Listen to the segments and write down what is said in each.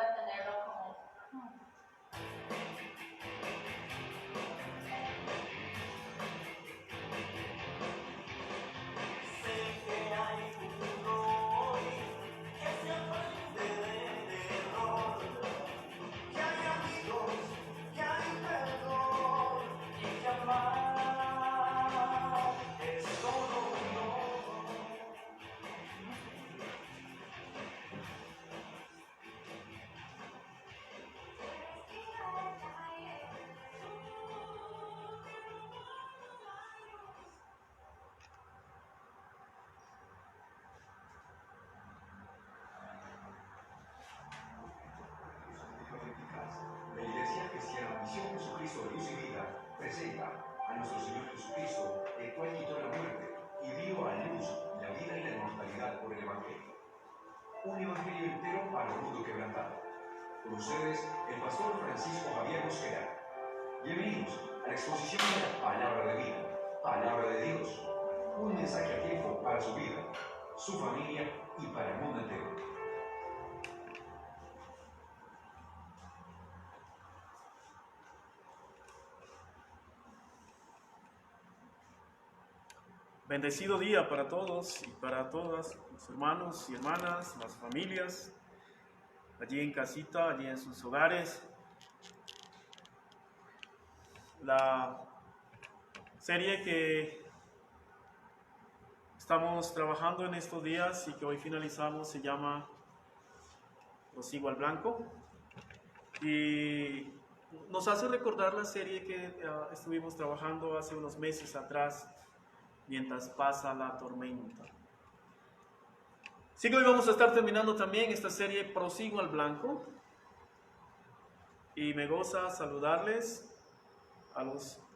pueda tenerlo como... La Iglesia Cristiana Misión Jesucristo Luz y Vida presenta a nuestro Señor Jesucristo, el cual quitó la muerte y dio a luz la vida y la inmortalidad por el Evangelio. Un Evangelio entero para el mundo quebrantado. Con ustedes, el pastor Francisco Javier Mosquera. Bienvenidos a la exposición de la Palabra de Vida, Palabra de Dios. Un mensaje a tiempo para su vida, su familia y para el mundo entero. Bendecido día para todos y para todas, los hermanos y hermanas, las familias, allí en casita, allí en sus hogares. La serie que estamos trabajando en estos días y que hoy finalizamos se llama Prosigo al Blanco, y nos hace recordar la serie que estuvimos trabajando hace unos meses atrás, mientras pasa la tormenta. Así que hoy vamos a estar terminando también esta serie Prosigo al Blanco, y me goza saludarles a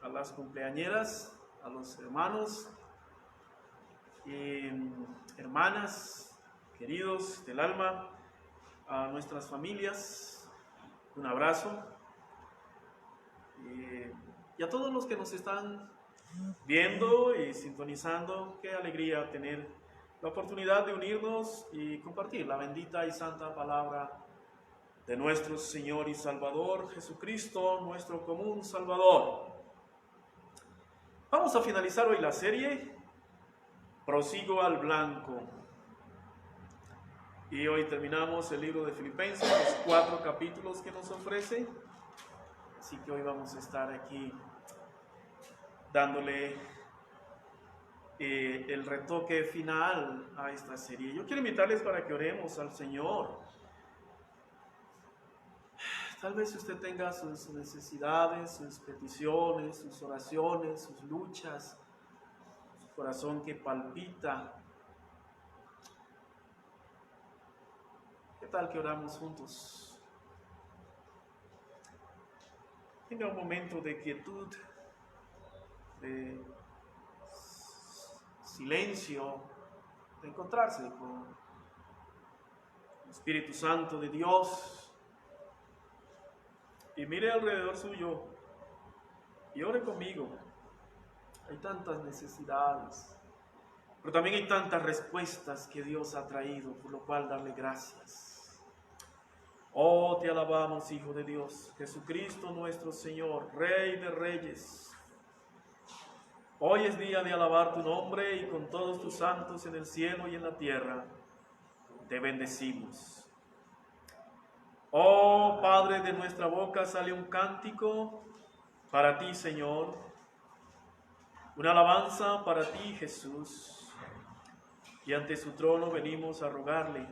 las cumpleañeras, a los hermanos y hermanas queridos del alma, a nuestras familias, un abrazo, y a todos los que nos están viendo y sintonizando. Qué alegría tener la oportunidad de unirnos y compartir la bendita y santa palabra de nuestro Señor y Salvador Jesucristo, nuestro común Salvador. Vamos a finalizar hoy la serie Prosigo al Blanco, y hoy terminamos el libro de Filipenses, los 4 capítulos que nos ofrece. Así que hoy vamos a estar aquí dándole el retoque final a esta serie. Yo quiero invitarles para que oremos al Señor. Tal vez usted tenga sus necesidades, sus peticiones, sus oraciones, sus luchas, su corazón que palpita. ¿Qué tal que oramos juntos? Tenga un momento de quietud, de silencio, de encontrarse con el Espíritu Santo de Dios, y mire alrededor suyo y ore conmigo. Hay tantas necesidades, pero también hay tantas respuestas que Dios ha traído, por lo cual darle gracias. Oh, te alabamos, Hijo de Dios, Jesucristo nuestro Señor, Rey de Reyes. Hoy es día de alabar tu nombre, y con todos tus santos en el cielo y en la tierra te bendecimos. Oh Padre, de nuestra boca sale un cántico para ti, Señor, una alabanza para ti, Jesús, y ante su trono venimos a rogarle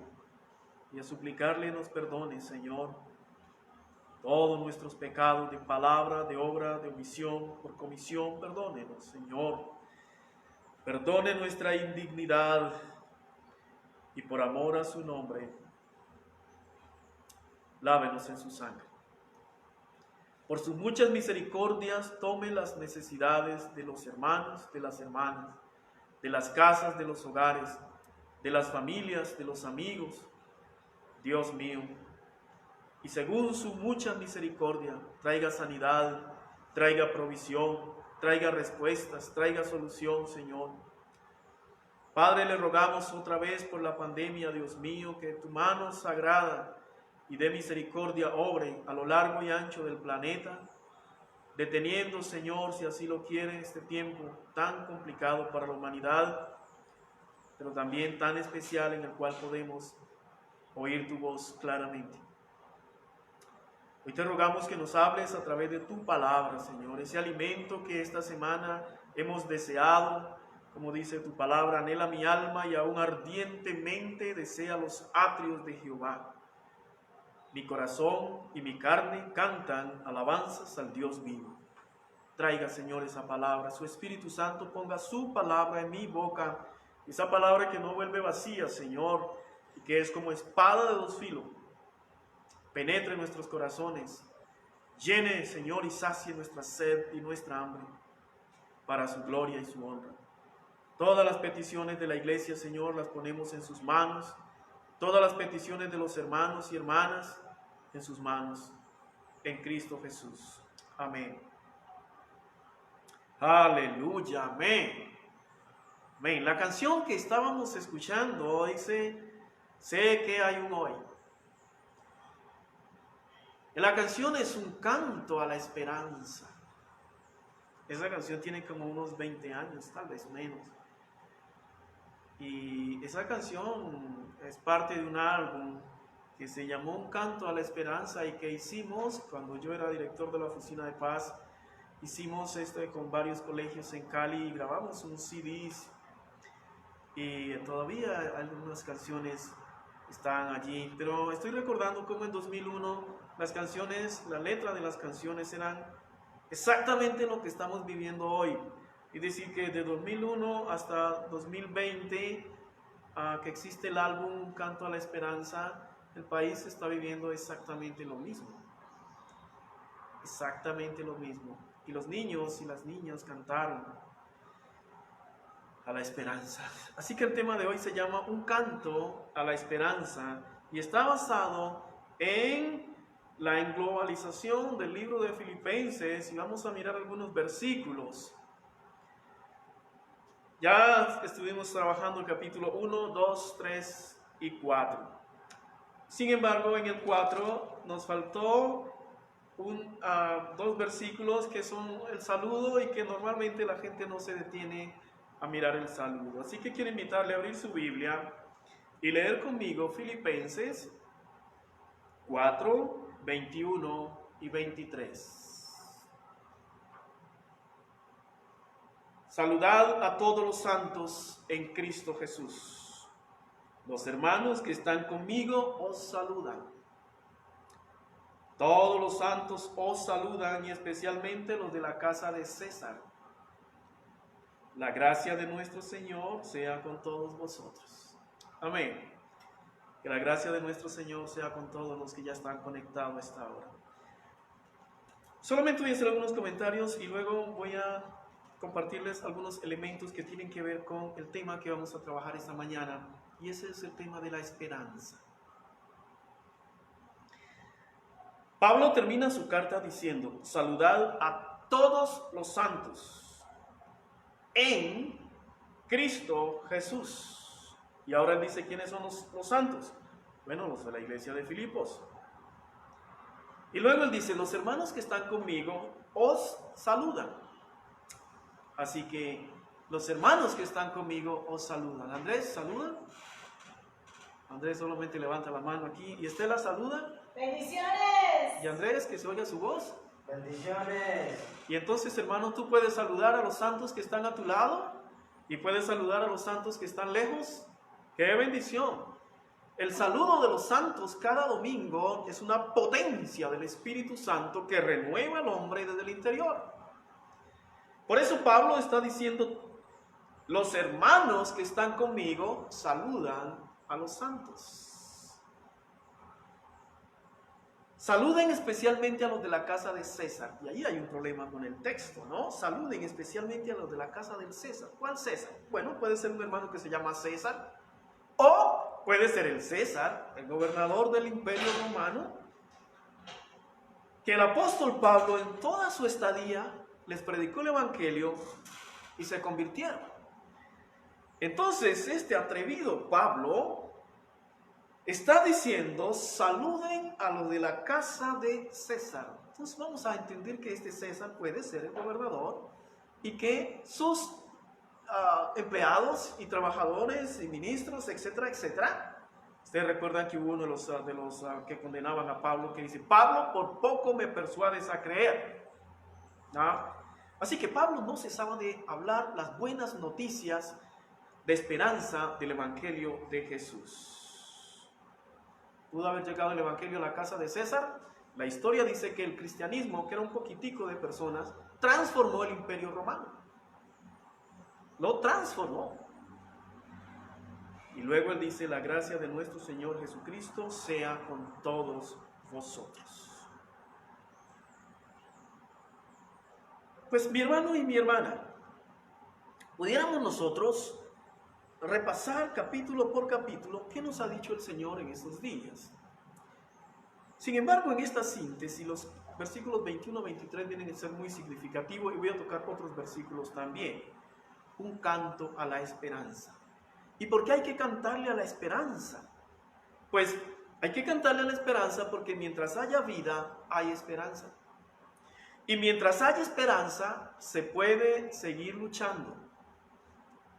y a suplicarle nos perdone, Señor, todos nuestros pecados de palabra, de obra, de omisión, por comisión. Perdónenos, Señor. Perdone nuestra indignidad, y por amor a su nombre, lávenos en su sangre. Por sus muchas misericordias, tome las necesidades de los hermanos, de las hermanas, de las casas, de los hogares, de las familias, de los amigos, Dios mío, y según su mucha misericordia, traiga sanidad, traiga provisión, traiga respuestas, traiga solución, Señor. Padre, le rogamos otra vez por la pandemia, Dios mío, que tu mano sagrada y de misericordia obre a lo largo y ancho del planeta, deteniendo, Señor, si así lo quiere, este tiempo tan complicado para la humanidad, pero también tan especial en el cual podemos oír tu voz claramente. Hoy te rogamos que nos hables a través de tu palabra, Señor, ese alimento que esta semana hemos deseado. Como dice tu palabra, anhela mi alma y aún ardientemente desea los atrios de Jehová. Mi corazón y mi carne cantan alabanzas al Dios vivo. Traiga, Señor, esa palabra. Su Espíritu Santo ponga su palabra en mi boca. Esa palabra que no vuelve vacía, Señor, y que es como espada de dos filos. Penetre nuestros corazones. Llene, Señor, y sacie nuestra sed y nuestra hambre para su gloria y su honra. Todas las peticiones de la iglesia, Señor, las ponemos en sus manos. Todas las peticiones de los hermanos y hermanas en sus manos. En Cristo Jesús. Amén. Aleluya. Amén. Amén. La canción que estábamos escuchando dice, sé que hay un hoy. La canción es un canto a la esperanza. Esa canción tiene como unos 20 años, tal vez menos. Y esa canción es parte de un álbum que se llamó Un Canto a la Esperanza y que hicimos cuando yo era director de la Oficina de Paz. Hicimos esto con varios colegios en Cali y grabamos un CD. Y todavía algunas canciones están allí. Pero estoy recordando cómo en 2001 las canciones, la letra de las canciones eran exactamente lo que estamos viviendo hoy. Es decir, que de 2001 hasta 2020, que existe el álbum Un Canto a la Esperanza, el país está viviendo exactamente lo mismo. Exactamente lo mismo. Y los niños y las niñas cantaron a la esperanza. Así que el tema de hoy se llama Un Canto a la Esperanza y está basado en la englobalización del libro de Filipenses y vamos a mirar algunos versículos. Ya estuvimos trabajando el capítulo 1, 2, 3 y 4. Sin embargo, en el 4 nos faltó dos versículos que son el saludo y que normalmente la gente no se detiene a mirar el saludo. Así que quiero invitarle a abrir su Biblia y leer conmigo Filipenses 4, 21 y 23. Saludad a todos los santos en Cristo Jesús. Los hermanos que están conmigo os saludan. Todos los santos os saludan y especialmente los de la casa de César. La gracia de nuestro Señor sea con todos vosotros. Amén. Que la gracia de nuestro Señor sea con todos los que ya están conectados a esta hora. Solamente voy a hacer algunos comentarios y luego voy a compartirles algunos elementos que tienen que ver con el tema que vamos a trabajar esta mañana. Y ese es el tema de la esperanza. Pablo termina su carta diciendo, saludad a todos los santos en Cristo Jesús. Y ahora él dice, ¿quiénes son los santos? Bueno, los de la iglesia de Filipos. Y luego él dice, los hermanos que están conmigo os saludan. Así que los hermanos que están conmigo os saludan. Andrés, ¿saluda? Andrés solamente levanta la mano aquí. ¿Y Estela saluda? ¡Bendiciones! ¿Y Andrés, que se oiga su voz? Bendiciones. Y entonces, hermano, tú puedes saludar a los santos que están a tu lado y puedes saludar a los santos que están lejos. ¡Qué bendición! El saludo de los santos cada domingo es una potencia del Espíritu Santo que renueva al hombre desde el interior. Por eso Pablo está diciendo, los hermanos que están conmigo saludan a los santos. Saluden especialmente a los de la casa de César. Y ahí hay un problema con el texto, ¿no? Saluden especialmente a los de la casa del César. ¿Cuál César? Bueno, puede ser un hermano que se llama César. O puede ser el César, el gobernador del Imperio Romano. Que el apóstol Pablo en toda su estadía les predicó el evangelio y se convirtieron. Entonces este atrevido Pablo está diciendo, saluden a los de la casa de César. Entonces vamos a entender que este César puede ser el gobernador y que sus empleados y trabajadores y ministros, etcétera, etcétera. Ustedes recuerdan que hubo uno de los que condenaban a Pablo que dice, Pablo, por poco me persuades a creer. ¿No? Así que Pablo no cesaba de hablar las buenas noticias de esperanza del Evangelio de Jesús. ¿Pudo haber llegado el Evangelio a la casa de César? La historia dice que el cristianismo, que era un poquitico de personas, transformó el imperio romano. Lo transformó. Y luego él dice, la gracia de nuestro Señor Jesucristo sea con todos vosotros. Pues mi hermano y mi hermana, pudiéramos nosotros repasar capítulo por capítulo qué nos ha dicho el Señor en estos días. Sin embargo, en esta síntesis, los versículos 21 a 23 vienen a ser muy significativos y voy a tocar otros versículos también. Un canto a la esperanza. ¿Y por qué hay que cantarle a la esperanza? Pues hay que cantarle a la esperanza porque mientras haya vida, hay esperanza. Y mientras haya esperanza, se puede seguir luchando.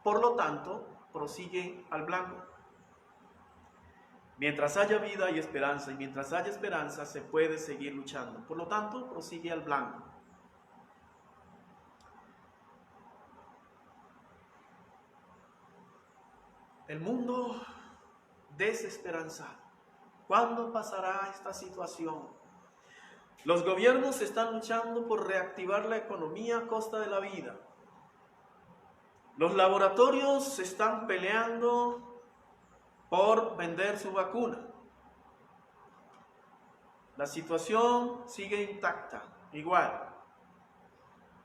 Por lo tanto, prosigue al blanco. Mientras haya vida hay esperanza, y mientras haya esperanza se puede seguir luchando. Por lo tanto, prosigue al blanco. El mundo desesperanzado. ¿Cuándo pasará esta situación? Los gobiernos están luchando por reactivar la economía a costa de la vida. Los laboratorios están peleando por vender su vacuna. La situación sigue intacta, igual.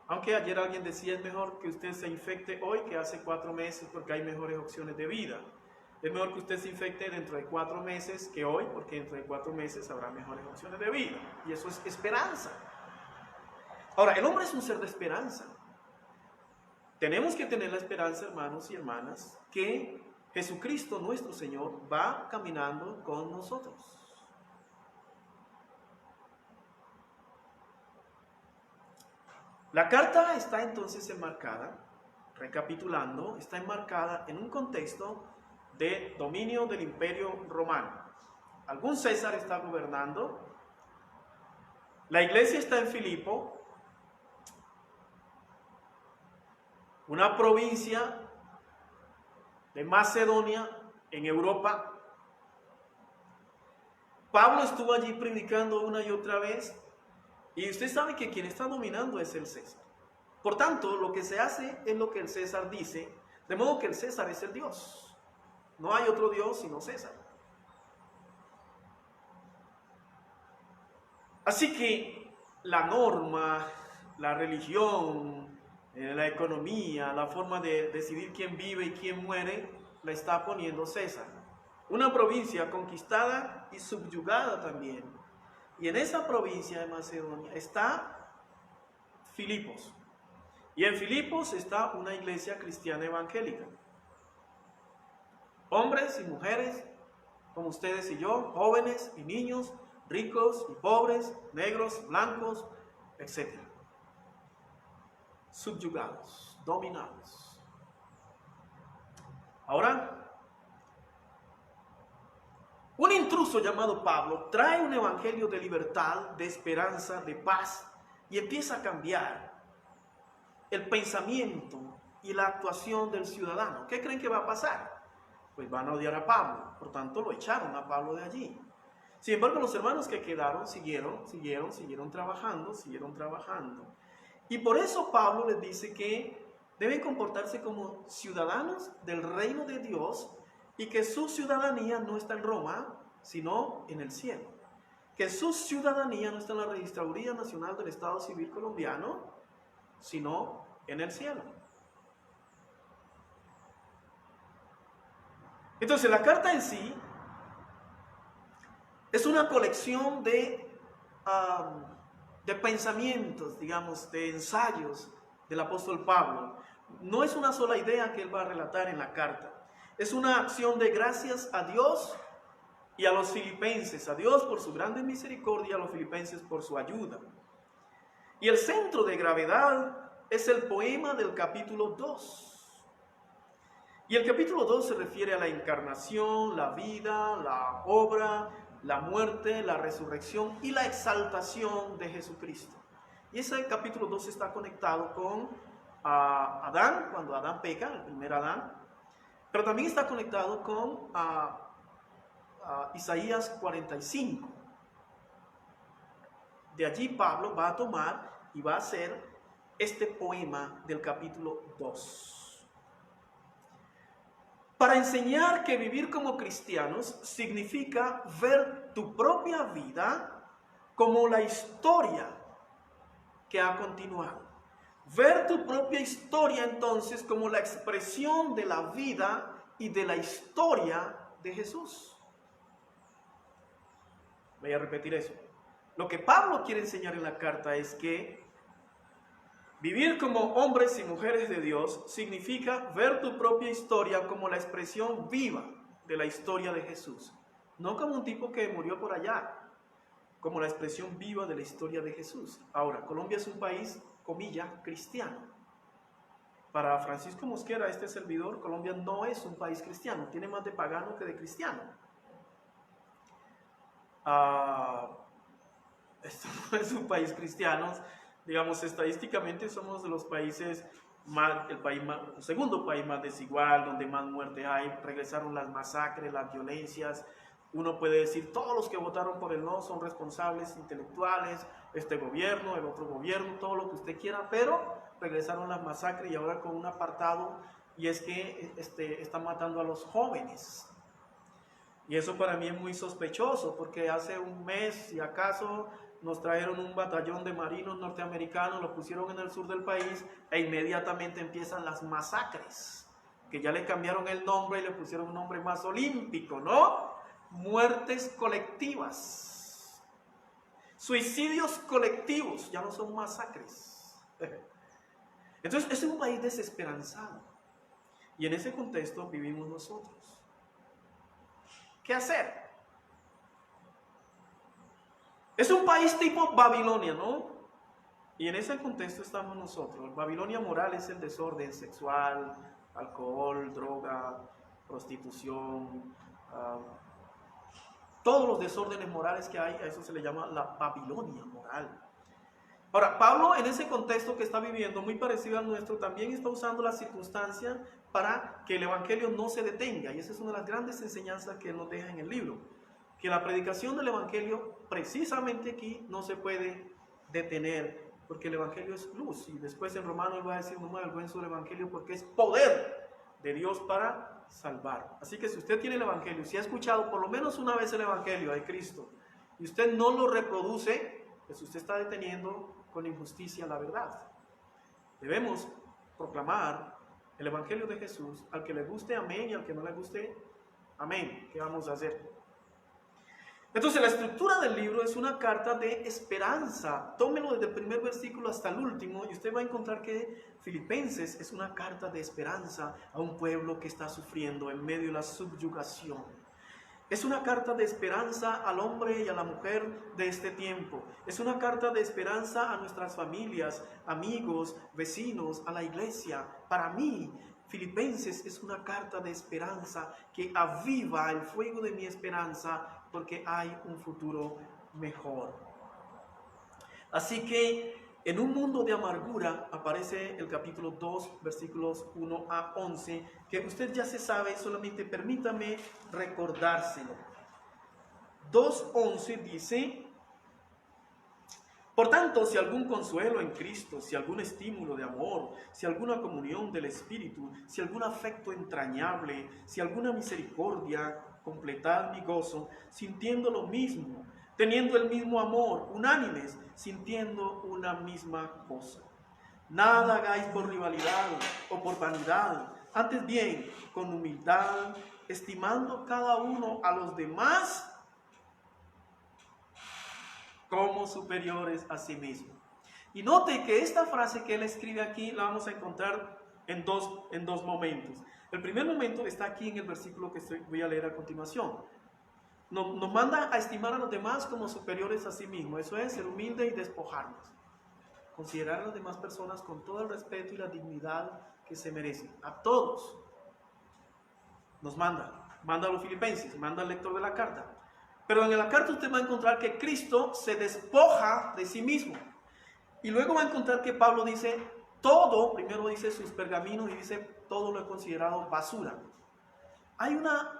Aunque ayer alguien decía, es mejor que usted se infecte hoy que hace 4 meses porque hay mejores opciones de vida. Es mejor que usted se infecte dentro de 4 meses que hoy, porque dentro de 4 meses habrá mejores opciones de vida. Y eso es esperanza. Ahora, el hombre es un ser de esperanza. Tenemos que tener la esperanza, hermanos y hermanas, que Jesucristo nuestro Señor va caminando con nosotros. La carta está entonces enmarcada, recapitulando, está enmarcada en un contexto de dominio del Imperio Romano. Algún César está gobernando, la iglesia está en Filipo, una provincia de Macedonia en Europa. Pablo estuvo allí predicando una y otra vez. Y usted sabe que quien está dominando es el César. Por tanto, lo que se hace es lo que el César dice, de modo que el César es el Dios. No hay otro Dios sino César. Así que la norma, la religión, la economía, la forma de decidir quién vive y quién muere, la está poniendo César. Una provincia conquistada y subyugada también. Y en esa provincia de Macedonia está Filipos. Y en Filipos está una iglesia cristiana evangélica. Hombres y mujeres, como ustedes y yo, jóvenes y niños, ricos y pobres, negros, blancos, etc. Subyugados, dominados. Ahora, un intruso llamado Pablo trae un evangelio de libertad, de esperanza, de paz y empieza a cambiar el pensamiento y la actuación del ciudadano. ¿Qué creen que va a pasar? Pues van a odiar a Pablo, por tanto lo echaron a Pablo de allí. Sin embargo, los hermanos que quedaron siguieron trabajando. Y por eso Pablo les dice que deben comportarse como ciudadanos del reino de Dios y que su ciudadanía no está en Roma, sino en el cielo. Que su ciudadanía no está en la Registraduría Nacional del Estado Civil Colombiano, sino en el cielo. Entonces, la carta en sí es una colección de pensamientos, digamos, de ensayos del apóstol Pablo. No es una sola idea que él va a relatar en la carta. Es una acción de gracias a Dios y a los filipenses, a Dios por su grande misericordia, a los filipenses por su ayuda. Y el centro de gravedad es el poema del capítulo 2. Y el capítulo 2 se refiere a la encarnación, la vida, la obra, la muerte, la resurrección y la exaltación de Jesucristo. Y ese capítulo 2 está conectado con Adán, cuando Adán peca, el primer Adán, pero también está conectado con Isaías 45. De allí Pablo va a tomar y va a hacer este poema del capítulo 2. Para enseñar que vivir como cristianos significa ver tu propia vida como la historia que ha continuado. Ver tu propia historia entonces como la expresión de la vida y de la historia de Jesús. Voy a repetir eso. Lo que Pablo quiere enseñar en la carta es que vivir como hombres y mujeres de Dios significa ver tu propia historia como la expresión viva de la historia de Jesús. No como un tipo que murió por allá, como la expresión viva de la historia de Jesús. Ahora, Colombia es un país, comillas, cristiano. Para Francisco Mosquera, este servidor, Colombia no es un país cristiano, tiene más de pagano que de cristiano. Esto no es un país cristiano. Digamos, estadísticamente somos de los países el segundo país más desigual, donde más muertes hay. Regresaron las masacres, las violencias. Uno puede decir, todos los que votaron por el no son responsables intelectuales, este gobierno, el otro gobierno, todo lo que usted quiera, pero regresaron las masacres y ahora con un apartado, y es que están matando a los jóvenes. Y eso para mí es muy sospechoso, porque hace un mes, si acaso, nos trajeron un batallón de marinos norteamericanos, lo pusieron en el sur del país e inmediatamente empiezan las masacres, que ya le cambiaron el nombre y le pusieron un nombre más olímpico, ¿no? Muertes colectivas, suicidios colectivos, ya no son masacres. Entonces es un país desesperanzado y en ese contexto vivimos nosotros. ¿Qué hacer? Es un país tipo Babilonia, ¿no? Y en ese contexto estamos nosotros. Babilonia moral es el desorden sexual, alcohol, droga, prostitución, todos los desórdenes morales que hay, a eso se le llama la Babilonia moral. Ahora, Pablo en ese contexto que está viviendo, muy parecido al nuestro, también está usando la circunstancia para que el evangelio no se detenga. Y esa es una de las grandes enseñanzas que él nos deja en el libro. Que la predicación del evangelio, precisamente aquí, no se puede detener, porque el evangelio es luz. Y después en Romanos él va a decir, no me avergüenzo del evangelio porque es poder de Dios para salvar. Así que si usted tiene el evangelio, si ha escuchado por lo menos una vez el evangelio de Cristo, y usted no lo reproduce, pues usted está deteniendo con injusticia la verdad. Debemos proclamar el evangelio de Jesús, al que le guste, amén, y al que no le guste, amén. ¿Qué vamos a hacer? Entonces la estructura del libro es una carta de esperanza. Tómelo desde el primer versículo hasta el último y usted va a encontrar que Filipenses es una carta de esperanza a un pueblo que está sufriendo en medio de la subyugación. Es una carta de esperanza al hombre y a la mujer de este tiempo. Es una carta de esperanza a nuestras familias, amigos, vecinos, a la iglesia. Para mí, Filipenses es una carta de esperanza que aviva el fuego de mi esperanza porque hay un futuro mejor. Así que en un mundo de amargura aparece el capítulo 2, versículos 1 a 11, que usted ya se sabe, solamente permítame recordárselo. 2:11 dice: por tanto, si algún consuelo en Cristo, si algún estímulo de amor, si alguna comunión del Espíritu, si algún afecto entrañable, si alguna misericordia, completad mi gozo, sintiendo lo mismo, teniendo el mismo amor, unánimes, sintiendo una misma cosa. Nada hagáis por rivalidad o por vanidad, antes bien, con humildad, estimando cada uno a los demás como superiores a sí mismo. Y note que esta frase que él escribe aquí la vamos a encontrar en dos momentos. El primer momento está aquí en el versículo que voy a leer a continuación. nos manda a estimar a los demás como superiores a sí mismo. Eso es ser humilde y despojarnos. Considerar a las demás personas con todo el respeto y la dignidad que se merecen. A todos nos manda a los filipenses, manda al lector de la carta. Pero en la carta usted va a encontrar que Cristo se despoja de sí mismo. Y luego va a encontrar que Pablo dice todo, primero dice sus pergaminos y dice todo lo he considerado basura. Hay una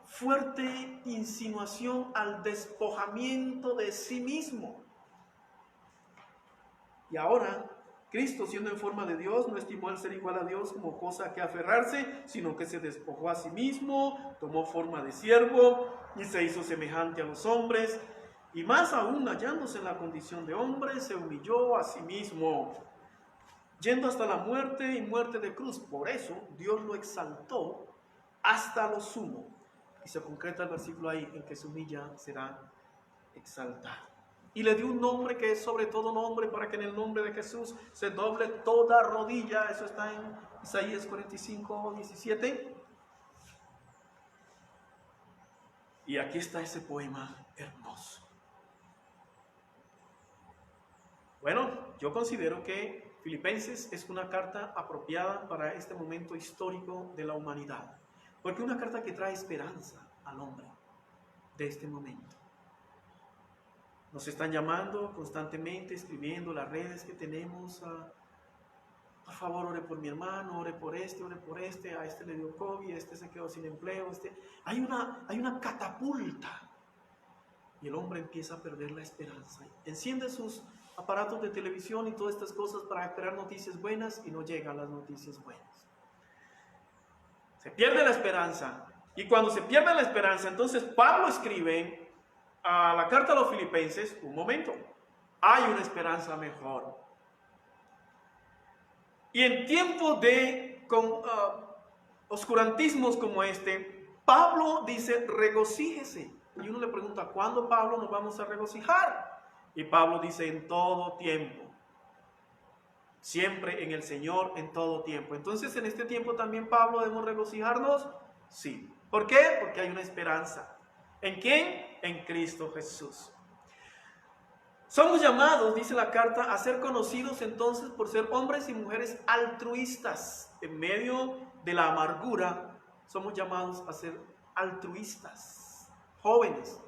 fuerte insinuación al despojamiento de sí mismo. Y ahora, Cristo, siendo en forma de Dios, no estimó el ser igual a Dios como cosa a que aferrarse, sino que se despojó a sí mismo, tomó forma de siervo y se hizo semejante a los hombres. Y más aún, hallándose en la condición de hombre, se humilló a sí mismo, yendo hasta la muerte y muerte de cruz. Por eso, Dios lo exaltó hasta lo sumo. Y se concreta el versículo ahí, el que se humilla será exaltado. Y le dio un nombre que es sobre todo nombre, para que en el nombre de Jesús se doble toda rodilla. Eso está en Isaías 45, 17. Y aquí está ese poema hermoso. Bueno, yo considero que Filipenses es una carta apropiada para este momento histórico de la humanidad, porque es una carta que trae esperanza al hombre de este momento. Nos están llamando constantemente, escribiendo las redes que tenemos. Por favor, ore por mi hermano, ore por este, a este le dio COVID, a este se quedó sin empleo. Hay una catapulta. Y el hombre empieza a perder la esperanza. Enciende sus aparatos de televisión y todas estas cosas para esperar noticias buenas y no llegan las noticias buenas. Se pierde la esperanza. Y cuando se pierde la esperanza, entonces Pablo escribe a la carta a los filipenses, un momento, hay una esperanza mejor. Y en tiempos de oscurantismos como este, Pablo dice, regocíjese. Y uno le pregunta, ¿cuándo, Pablo, nos vamos a regocijar? Y Pablo dice, en todo tiempo. Siempre en el Señor, en todo tiempo. Entonces, en este tiempo también, Pablo, ¿debemos regocijarnos? Sí. ¿Por qué? Porque hay una esperanza. ¿En quién? En Cristo Jesús. Somos llamados, dice la carta, a ser conocidos entonces por ser hombres y mujeres altruistas. En medio de la amargura, somos llamados a ser altruistas. Jóvenes,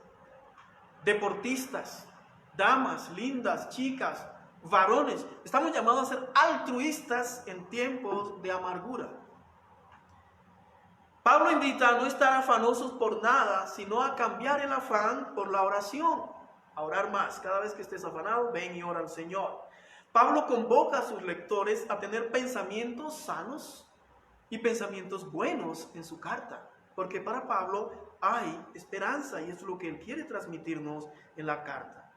deportistas, damas, lindas, chicas, varones. Estamos llamados a ser altruistas en tiempos de amargura. Pablo invita a no estar afanosos por nada, sino a cambiar el afán por la oración. A orar más. Cada vez que estés afanado, ven y ora al Señor. Pablo convoca a sus lectores a tener pensamientos sanos y pensamientos buenos en su carta. Porque para Pablo hay esperanza y es lo que él quiere transmitirnos en la carta.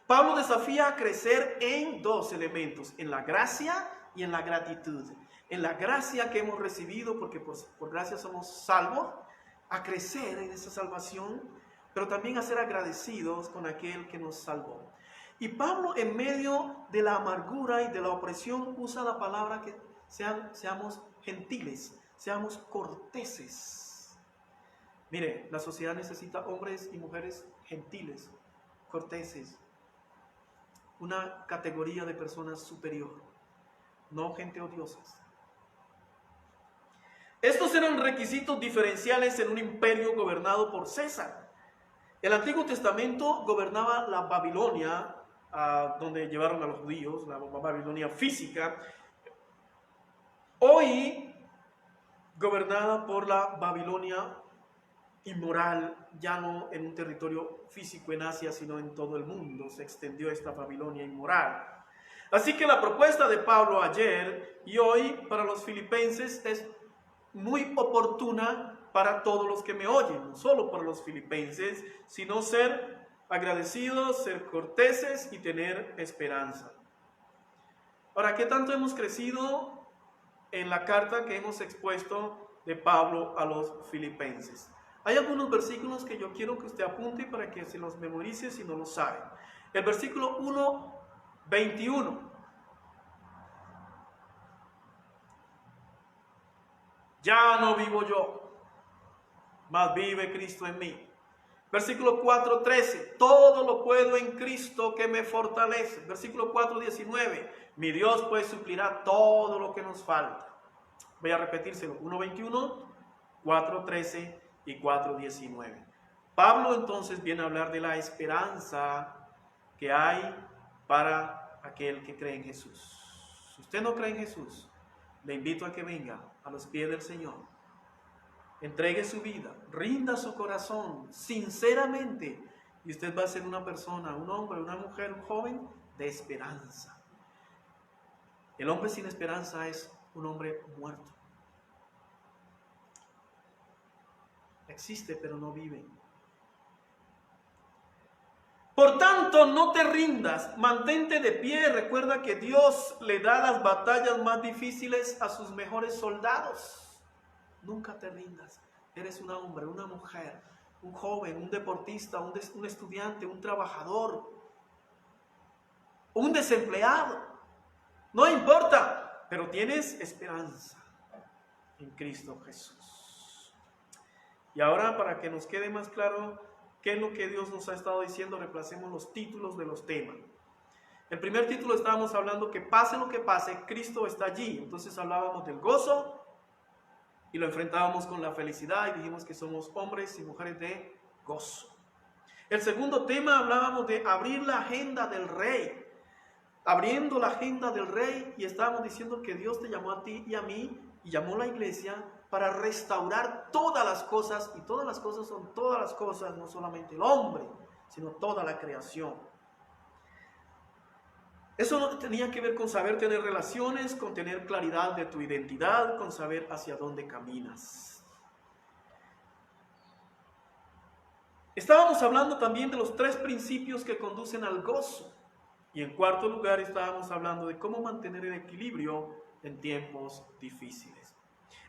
Pablo desafía a crecer en dos elementos, en la gracia y en la gratitud. En la gracia que hemos recibido, porque por gracia somos salvos, a crecer en esa salvación, pero también a ser agradecidos con aquel que nos salvó. Y Pablo, en medio de la amargura y de la opresión, usa la palabra que seamos gentiles, seamos corteses. Mire, la sociedad necesita hombres y mujeres gentiles, corteses, una categoría de personas superior, no gente odiosas. Estos eran requisitos diferenciales en un imperio gobernado por César. El Antiguo Testamento gobernaba la Babilonia, donde llevaron a los judíos, la Babilonia física. Hoy, gobernada por la Babilonia inmoral, ya no en un territorio físico en Asia, sino en todo el mundo, se extendió esta Babilonia inmoral. Así que la propuesta de Pablo ayer y hoy para los filipenses es muy oportuna para todos los que me oyen, no solo para los filipenses, sino ser agradecidos, ser corteses y tener esperanza. Ahora, ¿qué tanto hemos crecido en la carta que hemos expuesto de Pablo a los filipenses? Hay algunos versículos que yo quiero que usted apunte para que se los memorice si no lo sabe. El versículo 1, 21. Ya no vivo yo, mas vive Cristo en mí. Versículo 4:13, todo lo puedo en Cristo que me fortalece. Versículo 4:19, mi Dios pues suplirá todo lo que nos falta. Voy a repetírselo, 1:21, 4:13 y 4:19. Pablo entonces viene a hablar de la esperanza que hay para aquel que cree en Jesús. Si usted no cree en Jesús, le invito a que venga a los pies del Señor. Entregue su vida, rinda su corazón sinceramente y usted va a ser una persona, un hombre, una mujer, un joven de esperanza. El hombre sin esperanza es un hombre muerto. Existe pero no vive. Por tanto, no te rindas, mantente de pie. Recuerda que Dios le da las batallas más difíciles a sus mejores soldados. Nunca te rindas. Eres un hombre, una mujer, un joven, un deportista, un estudiante, un trabajador, un desempleado. No importa, pero tienes esperanza en Cristo Jesús. Y ahora, para que nos quede más claro qué es lo que Dios nos ha estado diciendo, reemplacemos los títulos de los temas. El primer título estábamos hablando que pase lo que pase, Cristo está allí. Entonces hablábamos del gozo y lo enfrentábamos con la felicidad y dijimos que somos hombres y mujeres de gozo. El segundo tema hablábamos de abrir la agenda del Rey. Abriendo la agenda del Rey, y estábamos diciendo que Dios te llamó a ti y a mí y llamó a la iglesia para restaurar todas las cosas, y todas las cosas son todas las cosas, no solamente el hombre, sino toda la creación. Eso no tenía que ver con saber tener relaciones, con tener claridad de tu identidad, con saber hacia dónde caminas. Estábamos hablando también de los 3 principios que conducen al gozo. Y en cuarto lugar estábamos hablando de cómo mantener el equilibrio en tiempos difíciles.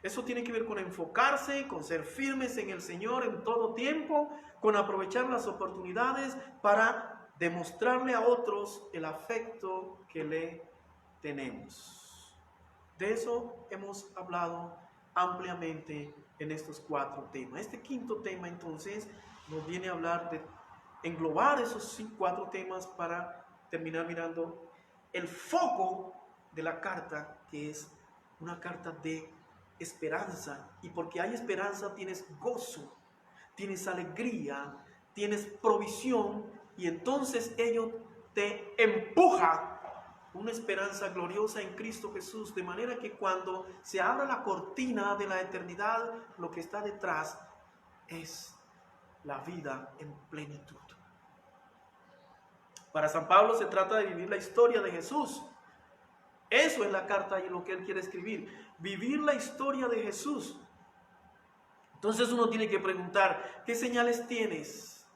Eso tiene que ver con enfocarse, con ser firmes en el Señor en todo tiempo, con aprovechar las oportunidades para demostrarle a otros el afecto que le tenemos. De eso hemos hablado ampliamente en estos 4 temas. Este quinto tema entonces nos viene a hablar de englobar esos 4 temas para terminar mirando el foco de la carta, que es una carta de esperanza. Y porque hay esperanza tienes gozo, tienes alegría, tienes provisión, y entonces ello te empuja una esperanza gloriosa en Cristo Jesús, de manera que cuando se abra la cortina de la eternidad, lo que está detrás es la vida en plenitud. Para San Pablo se trata de vivir la historia de Jesús. Eso es la carta y lo que él quiere escribir. Vivir la historia de Jesús. Entonces uno tiene que preguntar, ¿qué señales tienes?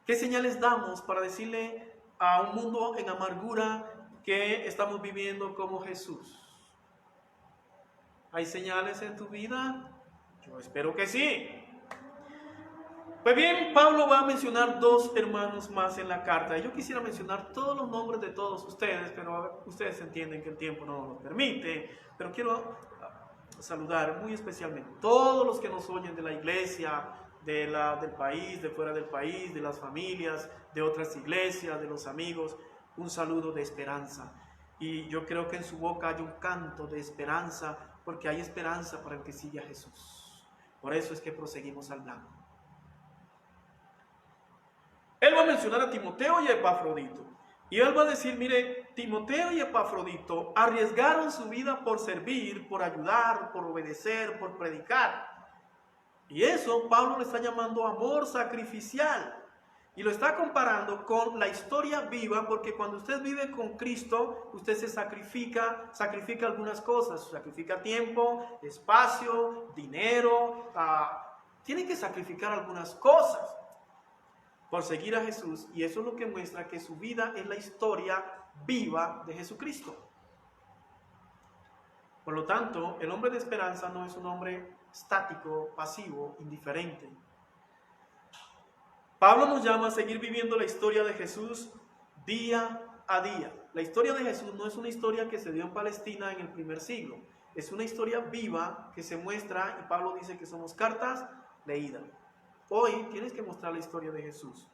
¿Qué señales damos para decirle a un mundo en amargura que estamos viviendo como Jesús? ¿Hay señales en tu vida? Yo espero que sí. Pues bien, Pablo va a mencionar 2 hermanos más en la carta. Yo quisiera mencionar todos los nombres de todos ustedes, pero ustedes entienden que el tiempo no nos lo permite. Pero quiero saludar muy especialmente a todos los que nos oyen de la iglesia, del país, de fuera del país, de las familias, de otras iglesias, de los amigos. Un saludo de esperanza. Y yo creo que en su boca hay un canto de esperanza, porque hay esperanza para el que sigue a Jesús. Por eso es que proseguimos hablando. Él va a mencionar a Timoteo y a Epafrodito. Y él va a decir, mire, Timoteo y Epafrodito arriesgaron su vida por servir, por ayudar, por obedecer, por predicar. Y eso Pablo le está llamando amor sacrificial. Y lo está comparando con la historia viva, porque cuando usted vive con Cristo, usted se sacrifica algunas cosas. Sacrifica tiempo, espacio, dinero. Tiene que sacrificar algunas cosas por seguir a Jesús, y eso es lo que muestra que su vida es la historia viva de Jesucristo. Por lo tanto, el hombre de esperanza no es un hombre estático, pasivo, indiferente. Pablo nos llama a seguir viviendo la historia de Jesús día a día. La historia de Jesús no es una historia que se dio en Palestina en el primer siglo. es una historia viva que se muestra, y Pablo dice que somos cartas leídas. Hoy tienes que mostrar la historia de Jesús.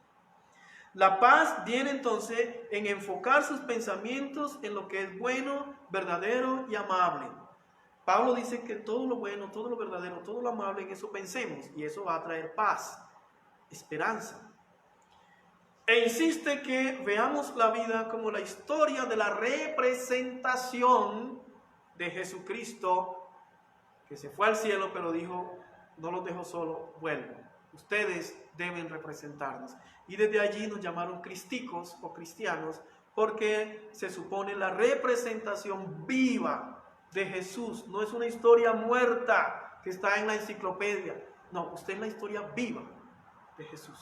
La paz viene entonces en enfocar sus pensamientos en lo que es bueno, verdadero y amable. Pablo dice que todo lo bueno, todo lo verdadero, todo lo amable, en eso pensemos, y eso va a traer paz, esperanza. E insiste que veamos la vida como la historia de la representación de Jesucristo, que se fue al cielo, pero dijo, no los dejo solo, vuelvo. Ustedes deben representarnos. Y desde allí nos llamaron cristicos o cristianos, porque se supone la representación viva de Jesús. No es una historia muerta que está en la enciclopedia. No, usted es la historia viva de Jesús.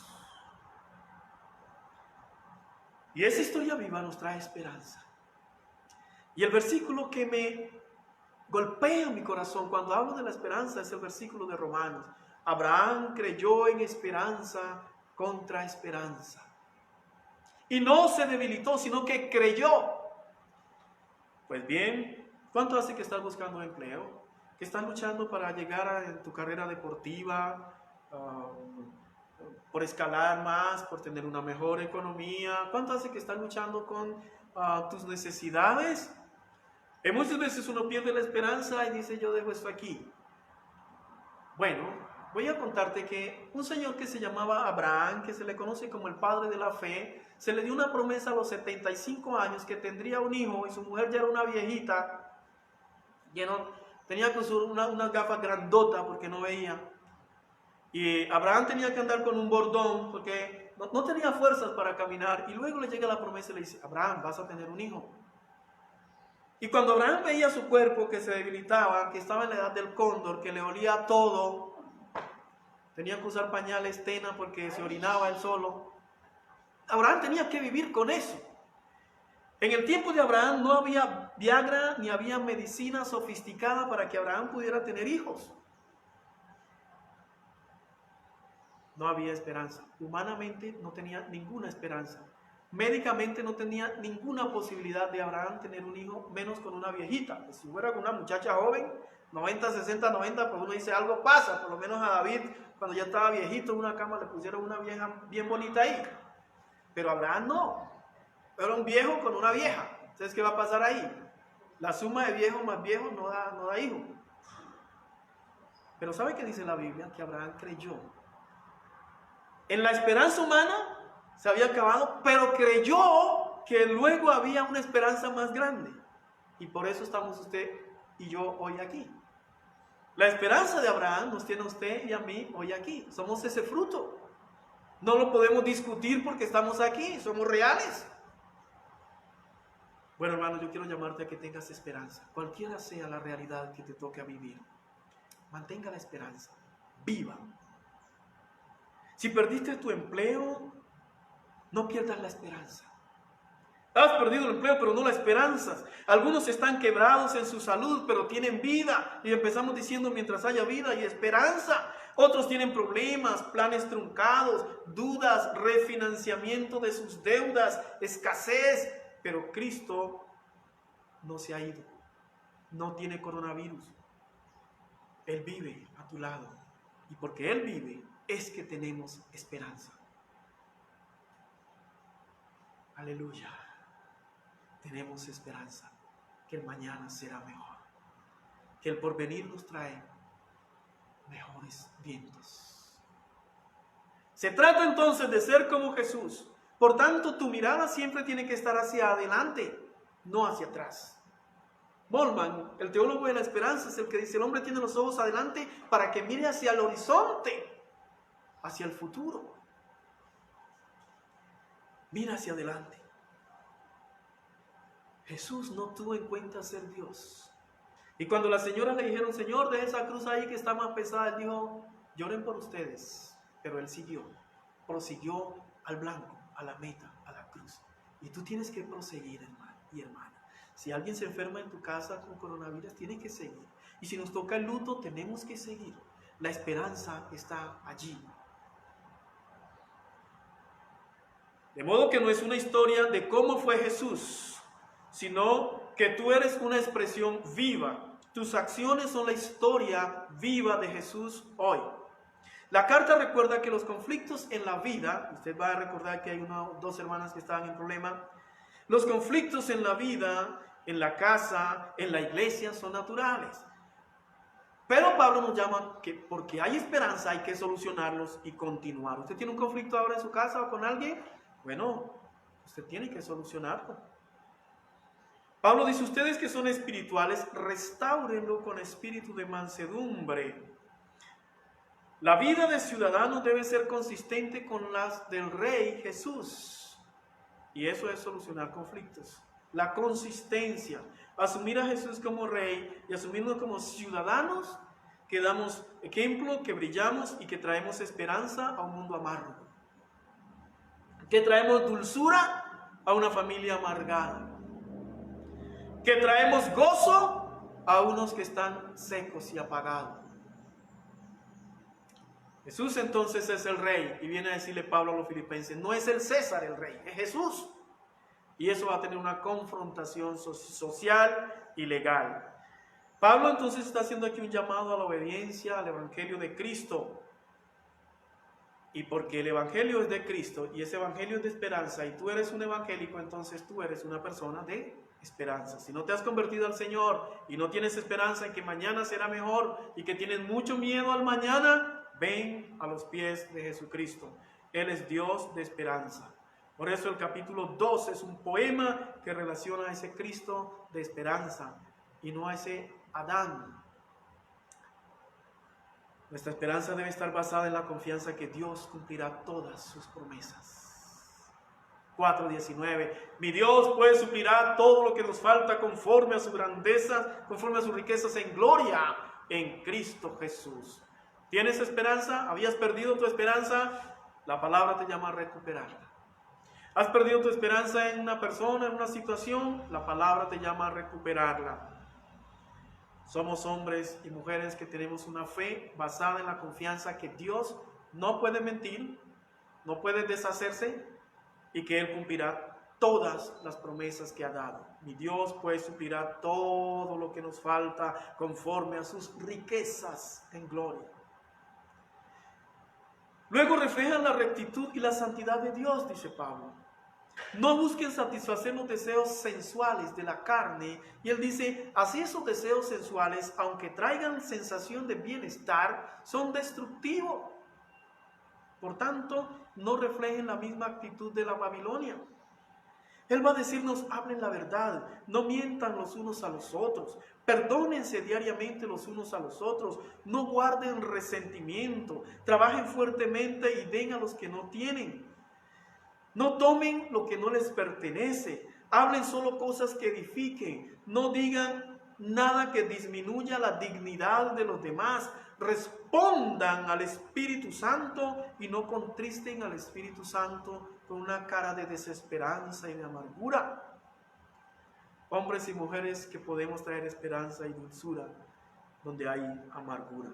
Y esa historia viva nos trae esperanza. Y el versículo que me golpea mi corazón cuando hablo de la esperanza es el versículo de Romanos. Abraham creyó en esperanza contra esperanza. Y no se debilitó, sino que creyó. Pues bien, ¿cuánto hace que estás buscando empleo? ¿Que estás luchando para llegar a tu carrera deportiva? Por escalar más, por tener una mejor economía. ¿Cuánto hace que estás luchando con tus necesidades? Y muchas veces uno pierde la esperanza y dice, yo dejo esto aquí. Bueno, voy a contarte que un señor que se llamaba Abraham, que se le conoce como el padre de la fe, se le dio una promesa a los 75 años que tendría un hijo, y su mujer ya era una viejita, tenía con unas gafas grandotas porque no veía. Y Abraham tenía que andar con un bordón porque no tenía fuerzas para caminar. Y luego le llega la promesa y le dice, Abraham, vas a tener un hijo. Y cuando Abraham veía su cuerpo que se debilitaba, que estaba en la edad del cóndor, que le olía todo, tenía que usar pañales Tena porque se orinaba él solo, Abraham tenía que vivir con eso. En el tiempo de Abraham no había Viagra ni había medicina sofisticada para que Abraham pudiera tener hijos. No había esperanza. Humanamente no tenía ninguna esperanza. Médicamente no tenía ninguna posibilidad de Abraham tener un hijo, menos con una viejita. Si fuera con una muchacha joven, 90, 60, 90, pues uno dice algo pasa. Por lo menos a David, cuando ya estaba viejito, en una cama le pusieron una vieja bien bonita ahí. Pero Abraham no. Era un viejo con una vieja. Entonces, ¿qué va a pasar ahí? La suma de viejos más viejos no da hijo. Pero ¿sabe qué dice la Biblia? Que Abraham creyó. En la esperanza humana se había acabado, pero creyó que luego había una esperanza más grande. Y por eso estamos usted y yo hoy aquí. La esperanza de Abraham nos tiene a usted y a mí hoy aquí. Somos ese fruto. No lo podemos discutir porque estamos aquí, somos reales. Bueno, hermano, yo quiero llamarte a que tengas esperanza. Cualquiera sea la realidad que te toque a vivir, mantenga la esperanza. Viva. Si perdiste tu empleo, no pierdas la esperanza. Has perdido el empleo, pero no la esperanza. Algunos están quebrados en su salud, pero tienen vida. Y empezamos diciendo mientras haya vida y esperanza. Otros tienen problemas, planes truncados, dudas, refinanciamiento de sus deudas, escasez. Pero Cristo no se ha ido. No tiene coronavirus. Él vive a tu lado. Y porque Él vive, es que tenemos esperanza. Aleluya. Tenemos esperanza que el mañana será mejor, que el porvenir nos trae mejores vientos. Se trata entonces de ser como Jesús. Por tanto, tu mirada siempre tiene que estar hacia adelante, no hacia atrás. Moltmann, el teólogo de la esperanza, es el que dice: el hombre tiene los ojos adelante para que mire hacia el horizonte, hacia el futuro. Mira hacia adelante. Jesús no tuvo en cuenta ser Dios. Y cuando las señoras le dijeron: Señor, deja esa cruz ahí que está más pesada, Él dijo: lloren por ustedes. Pero Él prosiguió al blanco, a la meta, a la cruz. Y tú tienes que proseguir, hermano y hermana. Si alguien se enferma en tu casa con coronavirus, tienes que seguir. Y si nos toca el luto, tenemos que seguir. La esperanza está allí. De modo que no es una historia de cómo fue Jesús, sino que tú eres una expresión viva Tus acciones son la historia viva de Jesús hoy. La carta recuerda que los conflictos en la vida, usted va a recordar que hay dos hermanas que estaban en problema, los conflictos en la vida, en la casa, en la iglesia son naturales. Pero Pablo nos llama que porque hay esperanza hay que solucionarlos y continuar. ¿Usted tiene un conflicto ahora en su casa o con alguien? Bueno, usted tiene que solucionarlo. Pablo dice, ustedes que son espirituales, restáurenlo con espíritu de mansedumbre. La vida de ciudadano debe ser consistente con las del Rey Jesús. Y eso es solucionar conflictos. La consistencia. Asumir a Jesús como Rey y asumirnos como ciudadanos que damos ejemplo, que brillamos y que traemos esperanza a un mundo amargo. Que traemos dulzura a una familia amargada. Que traemos gozo a unos que están secos y apagados. Jesús entonces es el Rey, y viene a decirle Pablo a los filipenses, no es el César el Rey, es Jesús. Y eso va a tener una confrontación social y legal. Pablo entonces está haciendo aquí un llamado a la obediencia al Evangelio de Cristo. Y porque el Evangelio es de Cristo y ese Evangelio es de esperanza y tú eres un evangélico, entonces tú eres una persona de esperanza. Si no te has convertido al Señor y no tienes esperanza en que mañana será mejor y que tienes mucho miedo al mañana, ven a los pies de Jesucristo. Él es Dios de esperanza. Por eso el capítulo 2 es un poema que relaciona a ese Cristo de esperanza y no a ese Adán. Nuestra esperanza debe estar basada en la confianza que Dios cumplirá todas sus promesas. 4:19. Mi Dios pues suplirá todo lo que nos falta conforme a su grandeza, conforme a sus riquezas en gloria en Cristo Jesús. ¿Tienes esperanza? ¿Habías perdido tu esperanza? La palabra te llama a recuperarla. ¿Has perdido tu esperanza en una persona, en una situación? La palabra te llama a recuperarla. Somos hombres y mujeres que tenemos una fe basada en la confianza que Dios no puede mentir, no puede deshacerse y que Él cumplirá todas las promesas que ha dado. Mi Dios pues suplirá todo lo que nos falta conforme a sus riquezas en gloria. Luego reflejan la rectitud y la santidad de Dios, dice Pablo. No busquen satisfacer los deseos sensuales de la carne. Y él dice, así esos deseos sensuales, aunque traigan sensación de bienestar, son destructivos. Por tanto, no reflejen la misma actitud de la Babilonia. Él va a decirnos, hablen la verdad, no mientan los unos a los otros, perdónense diariamente los unos a los otros, no guarden resentimiento, trabajen fuertemente y den a los que no tienen. No tomen lo que no les pertenece, hablen solo cosas que edifiquen, no digan nada que disminuya la dignidad de los demás, respondan al Espíritu Santo y no contristen al Espíritu Santo con una cara de desesperanza y de amargura. Hombres y mujeres que podemos traer esperanza y dulzura donde hay amargura.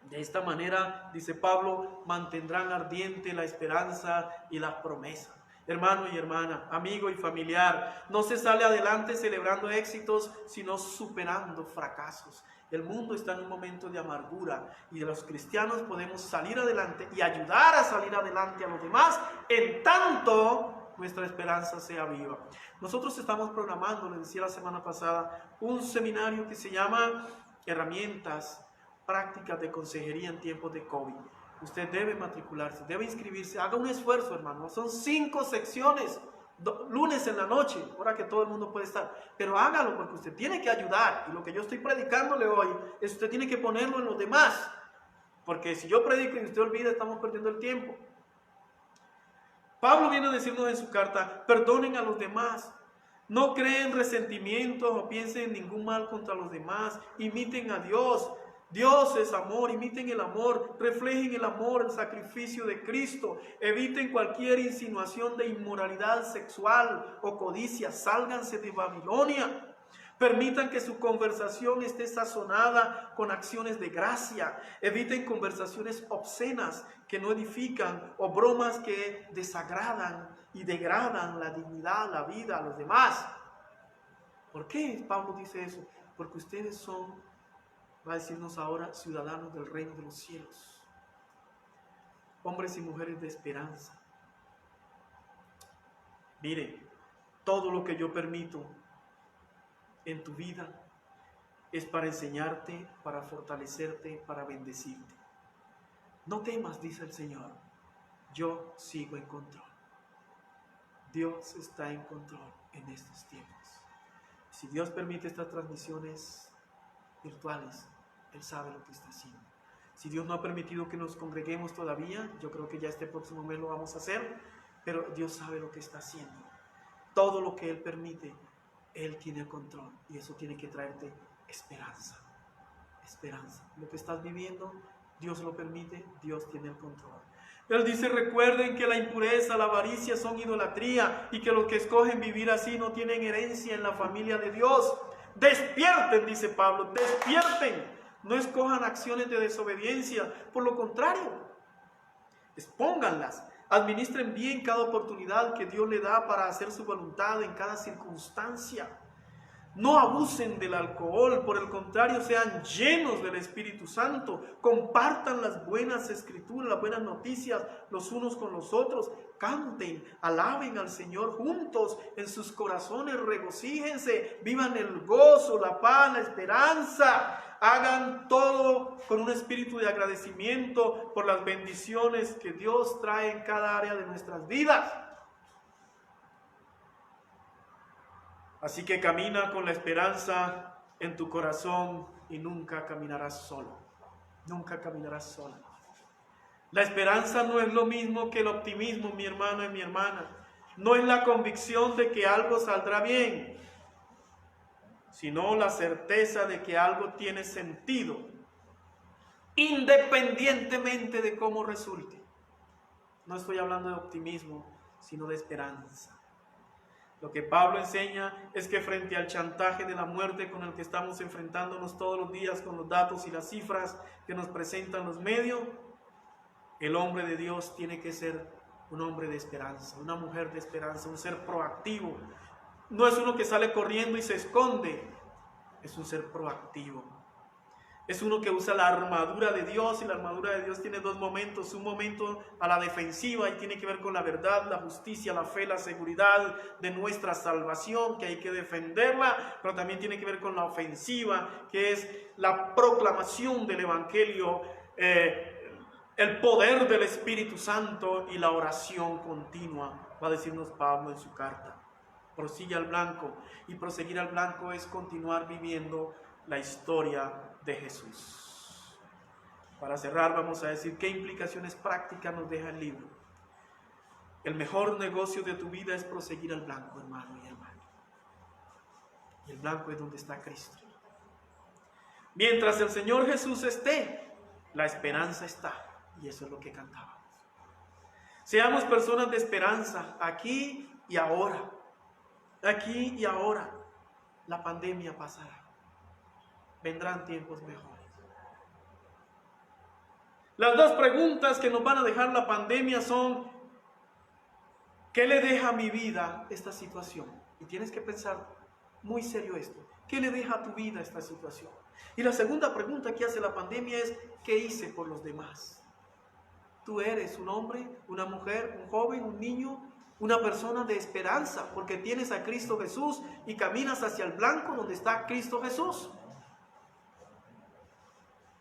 De esta manera, dice Pablo, mantendrán ardiente la esperanza y las promesas. Hermano y hermana, amigo y familiar, no se sale adelante celebrando éxitos, sino superando fracasos. El mundo está en un momento de amargura y los cristianos podemos salir adelante y ayudar a salir adelante a los demás, en tanto nuestra esperanza sea viva. Nosotros estamos programando, les decía la semana pasada, un seminario que se llama Herramientas Prácticas de Consejería en tiempos de COVID. Usted debe matricularse, debe inscribirse, haga un esfuerzo, hermano. Son 5 secciones, lunes en la noche, ahora que todo el mundo puede estar. Pero hágalo porque usted tiene que ayudar. Y lo que yo estoy predicándole hoy es usted tiene que ponerlo en los demás. Porque si yo predico y usted olvida, estamos perdiendo el tiempo. Pablo viene a decirnos en su carta, perdonen a los demás. No creen resentimientos o piensen en ningún mal contra los demás. Imiten a Dios. Dios es amor, imiten el amor, reflejen el amor, el sacrificio de Cristo, eviten cualquier insinuación de inmoralidad sexual o codicia, sálganse de Babilonia, permitan que su conversación esté sazonada con acciones de gracia, eviten conversaciones obscenas que no edifican o bromas que desagradan y degradan la dignidad, la vida a los demás. ¿Por qué Pablo dice eso? porque ustedes son, va a decirnos ahora, ciudadanos del reino de los cielos, hombres y mujeres de esperanza. Mire, todo lo que yo permito en tu vida es para enseñarte, para fortalecerte, para bendecirte. No temas, dice el Señor, yo sigo en control. Dios está en control en estos tiempos. Si Dios permite estas transmisiones virtuales, Él sabe lo que está haciendo. Si Dios no ha permitido que nos congreguemos todavía, yo creo que ya este próximo mes lo vamos a hacer, pero Dios sabe lo que está haciendo. Todo lo que Él permite, Él tiene el control, y eso tiene que traerte esperanza. Esperanza. Lo que estás viviendo, Dios lo permite, Dios tiene el control. Él dice, recuerden que la impureza, la avaricia son idolatría, y que los que escogen vivir así no tienen herencia en la familia de Dios. Despierten, dice Pablo, despierten. No escojan acciones de desobediencia, por lo contrario, expónganlas. Administren bien cada oportunidad que Dios le da para hacer su voluntad en cada circunstancia. No abusen del alcohol, por el contrario, sean llenos del Espíritu Santo. Compartan las buenas escrituras, las buenas noticias los unos con los otros. Canten, alaben al Señor juntos en sus corazones, regocíjense, vivan el gozo, la paz, la esperanza. Hagan todo con un espíritu de agradecimiento por las bendiciones que Dios trae en cada área de nuestras vidas. Así que camina con la esperanza en tu corazón y nunca caminarás solo. Nunca caminarás sola. La esperanza no es lo mismo que el optimismo, mi hermano y mi hermana. No es la convicción de que algo saldrá bien, sino la certeza de que algo tiene sentido, independientemente de cómo resulte. No estoy hablando de optimismo, sino de esperanza. Lo que Pablo enseña es que frente al chantaje de la muerte con el que estamos enfrentándonos todos los días con los datos y las cifras que nos presentan los medios, el hombre de Dios tiene que ser un hombre de esperanza, una mujer de esperanza, un ser proactivo. No es uno que sale corriendo y se esconde, es un ser proactivo. Es uno que usa la armadura de Dios, y la armadura de Dios tiene dos momentos. Un momento a la defensiva, y tiene que ver con la verdad, la justicia, la fe, la seguridad de nuestra salvación, que hay que defenderla, pero también tiene que ver con la ofensiva, que es la proclamación del Evangelio, el poder del Espíritu Santo y la oración continua, va a decirnos Pablo en su carta. Prosigue al blanco, y proseguir al blanco es continuar viviendo la historia de Jesús. Para cerrar, vamos a decir qué implicaciones prácticas nos deja el libro. El mejor negocio de tu vida es proseguir al blanco, hermano y hermana. Y el blanco es donde está Cristo. Mientras el Señor Jesús esté, la esperanza está. Y eso es lo que cantábamos. Seamos personas de esperanza, aquí y ahora. Aquí y ahora. La pandemia pasará. Vendrán tiempos mejores. Las dos preguntas que nos van a dejar la pandemia son: ¿qué le deja a mi vida esta situación? Y tienes que pensar muy serio esto. ¿Qué le deja a tu vida esta situación? Y la segunda pregunta que hace la pandemia es: ¿qué hice por los demás? Tú eres un hombre, una mujer, un joven, un niño, una persona de esperanza, porque tienes a Cristo Jesús y caminas hacia el blanco donde está Cristo Jesús.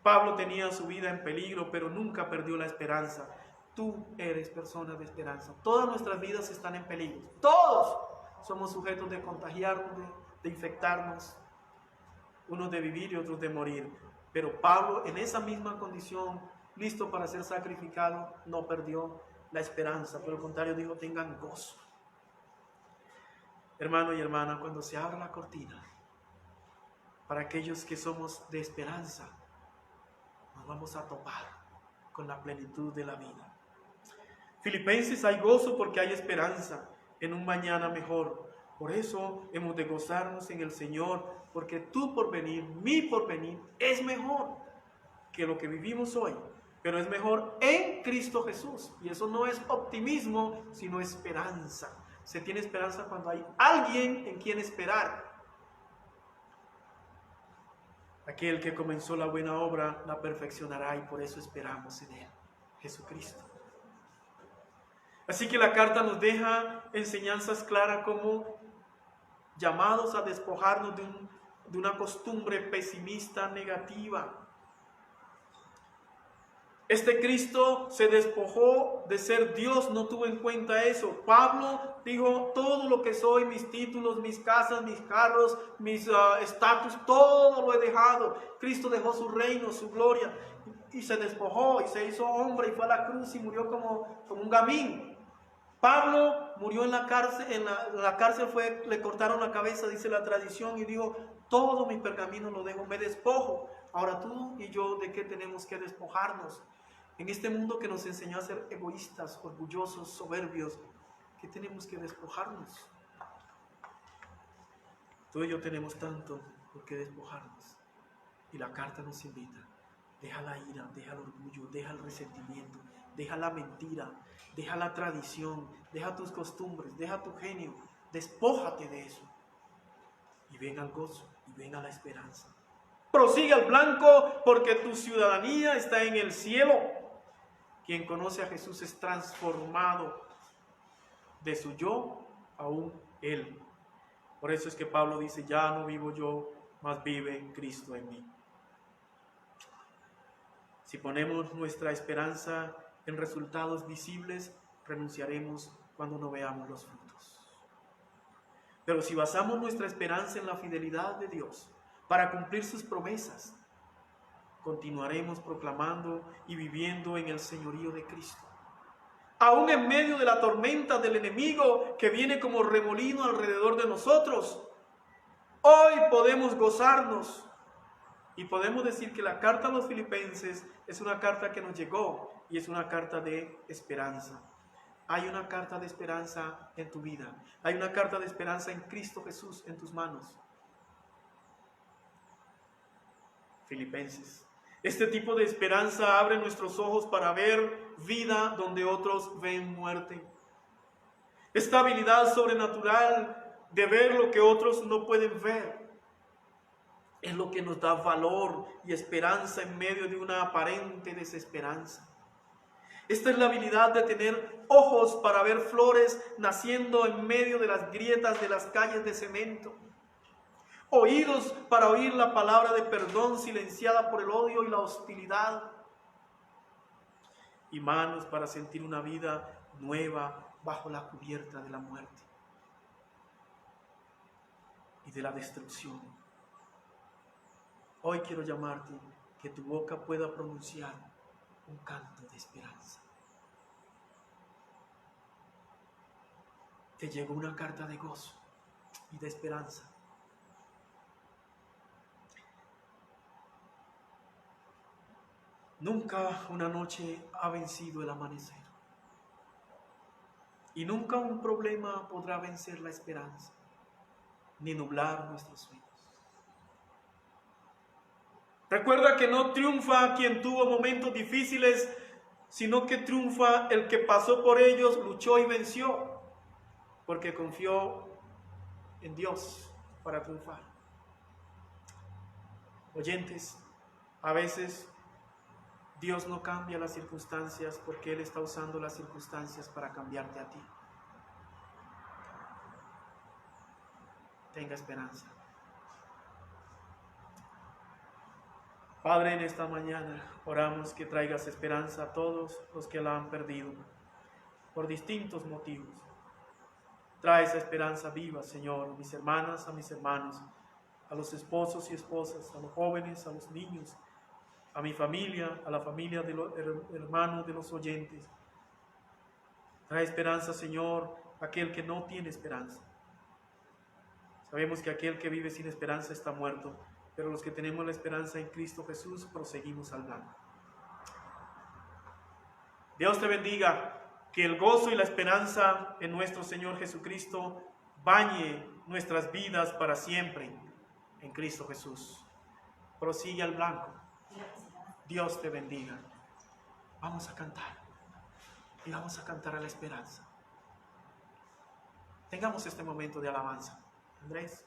Pablo tenía su vida en peligro, pero nunca perdió la esperanza. Tú eres persona de esperanza. Todas nuestras vidas están en peligro. Todos somos sujetos de contagiarnos, de infectarnos, unos de vivir y otros de morir. Pero Pablo, en esa misma condición, listo para ser sacrificado, no perdió la esperanza. Por el contrario, dijo: tengan gozo. Hermano y hermana, cuando se abra la cortina, para aquellos que somos de esperanza, nos vamos a topar con la plenitud de la vida. Filipenses: hay gozo porque hay esperanza en un mañana mejor. Por eso hemos de gozarnos en el Señor, porque tu porvenir, mi porvenir, es mejor que lo que vivimos hoy, pero es mejor en Cristo Jesús. Y eso no es optimismo, sino esperanza. Se tiene esperanza cuando hay alguien en quien esperar. Aquel que comenzó la buena obra la perfeccionará y por eso esperamos en Él, Jesucristo. Así que la carta nos deja enseñanzas claras como llamados a despojarnos de una costumbre pesimista, negativa. Este Cristo se despojó de ser Dios, no tuvo en cuenta eso. Pablo dijo, todo lo que soy, mis títulos, mis casas, mis carros, mis estatus, todo lo he dejado. Cristo dejó su reino, su gloria, y se despojó y se hizo hombre y fue a la cruz y murió como un gamín. Pablo murió en la cárcel, le cortaron la cabeza, dice la tradición, y dijo, todo mi pergamino lo dejo, me despojo. Ahora tú y yo, ¿de qué tenemos que despojarnos? En este mundo que nos enseñó a ser egoístas, orgullosos, soberbios, ¿qué tenemos que despojarnos? Tú y yo tenemos tanto por qué despojarnos. Y la carta nos invita, deja la ira, deja el orgullo, deja el resentimiento, deja la mentira, deja la tradición, deja tus costumbres, deja tu genio, despójate de eso. Y ven al gozo, y ven a la esperanza. Prosigue al blanco porque tu ciudadanía está en el cielo. Quien conoce a Jesús es transformado de su yo a un Él. Por eso es que Pablo dice, ya no vivo yo, mas vive Cristo en mí. Si ponemos nuestra esperanza en resultados visibles, renunciaremos cuando no veamos los frutos. Pero si basamos nuestra esperanza en la fidelidad de Dios para cumplir sus promesas, continuaremos proclamando y viviendo en el señorío de Cristo. Aún en medio de la tormenta del enemigo que viene como remolino alrededor de nosotros, hoy podemos gozarnos y podemos decir que la carta a los Filipenses es una carta que nos llegó y es una carta de esperanza. Hay una carta de esperanza en tu vida. Hay una carta de esperanza en Cristo Jesús en tus manos. Filipenses. Este tipo de esperanza abre nuestros ojos para ver vida donde otros ven muerte. Esta habilidad sobrenatural de ver lo que otros no pueden ver es lo que nos da valor y esperanza en medio de una aparente desesperanza. Esta es la habilidad de tener ojos para ver flores naciendo en medio de las grietas de las calles de cemento. Oídos para oír la palabra de perdón silenciada por el odio y la hostilidad. Y manos para sentir una vida nueva bajo la cubierta de la muerte y de la destrucción. Hoy quiero llamarte que tu boca pueda pronunciar un canto de esperanza. Te llegó una carta de gozo y de esperanza. Nunca una noche ha vencido el amanecer. Y nunca un problema podrá vencer la esperanza, ni nublar nuestros sueños. Recuerda que no triunfa quien tuvo momentos difíciles, sino que triunfa el que pasó por ellos, luchó y venció, porque confió en Dios para triunfar. Oyentes, a veces Dios no cambia las circunstancias porque Él está usando las circunstancias para cambiarte a ti. Tenga esperanza. Padre, en esta mañana oramos que traigas esperanza a todos los que la han perdido por distintos motivos. Trae esa esperanza viva, Señor, a mis hermanas, a mis hermanos, a los esposos y esposas, a los jóvenes, a los niños, a mi familia, a la familia de los hermanos de los oyentes. Trae esperanza, Señor, a aquel que no tiene esperanza. Sabemos que aquel que vive sin esperanza está muerto, pero los que tenemos la esperanza en Cristo Jesús proseguimos al blanco. Dios te bendiga, que el gozo y la esperanza en nuestro Señor Jesucristo bañe nuestras vidas para siempre en Cristo Jesús. Prosigue al blanco. Dios te bendiga. Vamos a cantar y vamos a cantar a la esperanza. Tengamos este momento de alabanza. Andrés.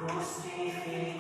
crucificado.